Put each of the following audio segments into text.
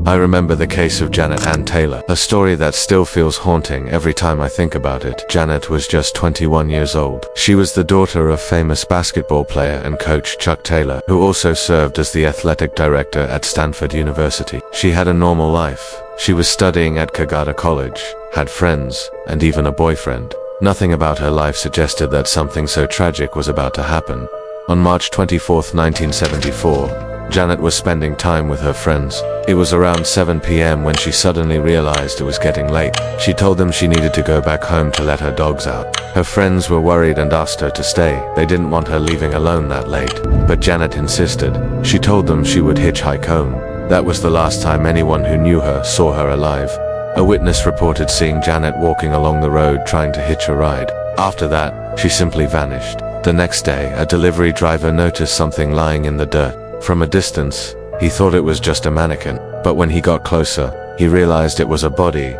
I remember the case of Janet Ann Taylor, a story that still feels haunting every time I think about it. Janet was just 21 years old. She was the daughter of famous basketball player and coach Chuck Taylor, who also served as the athletic director at Stanford University. She had a normal life. She was studying at Kagata College, had friends, and even a boyfriend. Nothing about her life suggested that something so tragic was about to happen. On March 24, 1974, Janet was spending time with her friends. It was around 7 p.m. when she suddenly realized it was getting late. She told them she needed to go back home to let her dogs out. Her friends were worried and asked her to stay. They didn't want her leaving alone that late. But Janet insisted. She told them she would hitchhike home. That was the last time anyone who knew her saw her alive. A witness reported seeing Janet walking along the road trying to hitch a ride. After that, she simply vanished. The next day, a delivery driver noticed something lying in the dirt. From a distance, he thought it was just a mannequin, but when he got closer, he realized it was a body.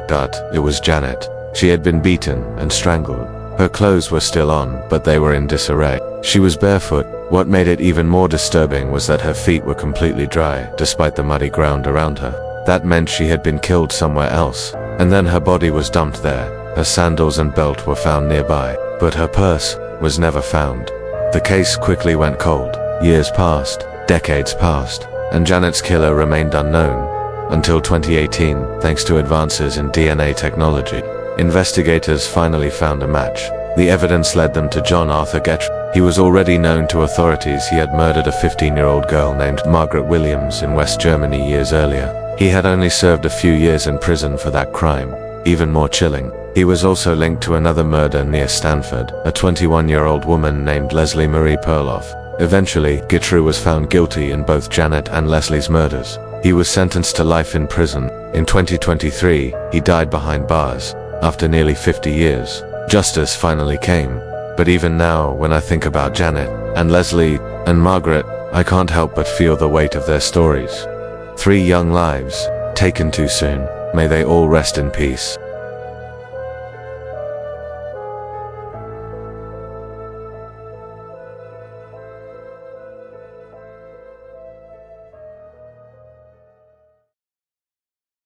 It was Janet. She had been beaten and strangled. Her clothes were still on, but they were in disarray. She was barefoot. What made it even more disturbing was that her feet were completely dry, despite the muddy ground around her. That meant she had been killed somewhere else, and then her body was dumped there. Her sandals and belt were found nearby, but her purse was never found. The case quickly went cold. Years passed. Decades passed, and Janet's killer remained unknown, until 2018, thanks to advances in DNA technology. Investigators finally found a match. The evidence led them to John Arthur Gettr. He was already known to authorities. He had murdered a 15-year-old girl named Margaret Williams in West Germany years earlier. He had only served a few years in prison for that crime. Even more chilling, he was also linked to another murder near Stanford, a 21-year-old woman named Leslie Marie Perloff. Eventually, Gettr was found guilty in both Janet and Leslie's murders. He was sentenced to life in prison. In 2023, he died behind bars. After nearly 50 years, justice finally came. But even now, when I think about Janet, and Leslie, and Margaret, I can't help but feel the weight of their stories. 3 young lives, taken too soon. May they all rest in peace.